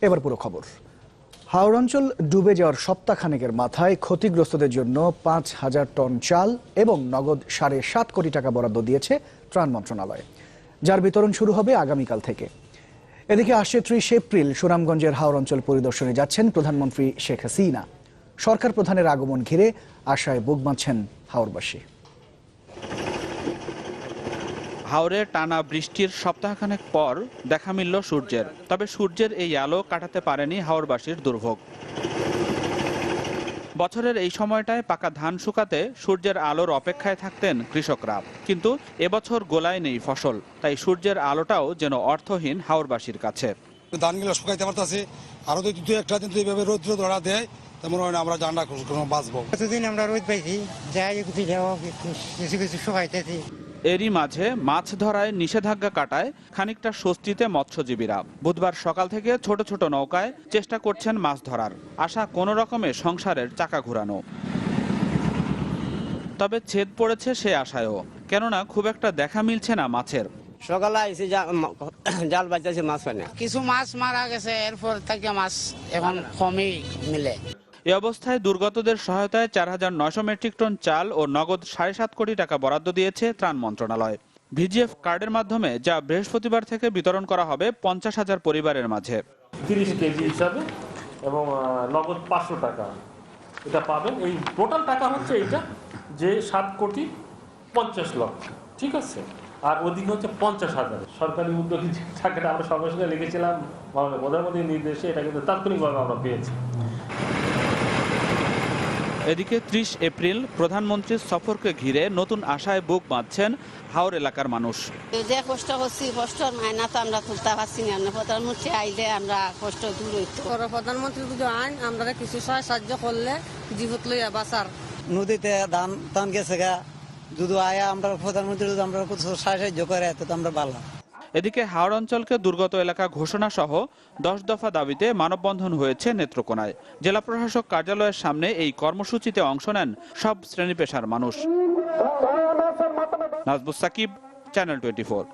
এবার পুরো খবর। হাওড় অঞ্চল ডুবে যাওয়ার সপ্তাহখানেকের মাথায় ক্ষতিগ্রস্তদের জন্য ৫,০০০ টন চাল এবং নগদ ৭.৫ কোটি টাকা বরাদ্দ দিয়েছে ত্রাণ মন্ত্রণালয়, যার বিতরণ শুরু হবে আগামীকাল থেকে। এদিকে আসছে ৩০ এপ্রিল সুনামগঞ্জের হাওড় অঞ্চল পরিদর্শনে যাচ্ছেন প্রধানমন্ত্রী শেখ হাসিনা। সরকার প্রধানের আগমন ঘিরে আশায় বুক বাঁধছেন হাওড়বাসী। হাওরে টানা বৃষ্টির সপ্তাহখানেক পর দেখা মিলল সূর্যের, তবে সূর্যের এই আলো কাটাতে পারেনি হাওরবাসীর দুর্ভোগ। বছরের এই সময়টায় পাকা ধান শুকাতে সূর্যের আলোর অপেক্ষায় থাকতেন কৃষকরা, কিন্তু এবছর গোলায় নেই ফসল, তাই সূর্যের আলোটাও যেন অর্থহীন হাওরবাসীর কাছে। ধানগুলো শুকাইতে পারতেছে, আরো দুই একটা দিন এইভাবে রোদ ধরা দেয়, তেমন আমরা জানা বাঁচবো। প্রতিদিন আমরা রোদ পাইছি, যাই কিছু কিছু শুকাইতেছি। এরই মাঝে মাছ ধরায় নিষেধাজ্ঞা কাটায় খানিকটা স্বস্তিতে মৎস্যজীবীরা। বুধবার সকাল থেকে ছোট ছোট নৌকায় চেষ্টা করছেন মাছ ধরার, আশা কোনো রকমে সংসারের চাকা ঘুরানো। তবে ছেদ পড়েছে সে আশায়ও, কেননা খুব একটা দেখা মিলছে না মাছের। সকালে আইসি জাল বাজাইছে, মাছ পায় না। কিছু মাছ মারা গেছে, এরপর থেকে মাছ এখন কমই মিলে। এ অবস্থায় দুর্গতদের সহায়তায় ৪,৯০০ মেট্রিক টন চাল ও নগদ ৭.৫ কোটি টাকা বরাদ্দ দিয়েছে ত্রাণ মন্ত্রণালয়। ভিজিএফ কার্ডের মাধ্যমে যা বৃহস্পতিবার থেকে বিতরণ করা হবে ৫০,০০০ পরিবারের মাঝে। ৩০ কেজি হিসাবে এবং নগদ ৫০০ টাকা এটা পাবেন। এই টোটাল টাকা হচ্ছে এইটা যে ৭,৫০,০০,০০০, ঠিক আছে। আর ওদিকে হচ্ছে ৫০,০০০। সরকারি উদ্যোগী যে টাকাটা আমরা সঙ্গে সঙ্গে লিখেছিলাম প্রধানমন্ত্রীর নির্দেশে, এটা কিন্তু তাৎক্ষণিকভাবে আমরা পেয়েছি। এদিকে ৩০ এপ্রিল প্রধানমন্ত্রীর সফরকে ঘিরে নতুন আশায় বুক বাঁধছেন হাওর এলাকার মানুষ। যে কষ্ট করছি, কষ্ট মায়না তো আমরা তুলতে পারছি না। প্রধানমন্ত্রী আইলে আমরা কষ্ট দূর হইতো। প্রধানমন্ত্রী যদি আইন আমরা কিছু সাহায্য করলে জীবত লইয়া বাঁচার। নদীতে ধান গেছে গা, যদি আয়া আমরা প্রধানমন্ত্রী যদি আমরা কিছু সাহায্য করে তো আমরা ভালো। এদিকে হাওড় অঞ্চলকে দুর্গত এলাকা ঘোষণা সহ ১০ দফা দাবিতে মানববন্ধন হয়েছে নেত্রকোনায়। জেলা প্রশাসক কার্যালয়ের সামনে এই কর্মসূচিতে অংশ নেন সব শ্রেণী পেশার মানুষ। নাজবুস সাকিব, চ্যানেল 24।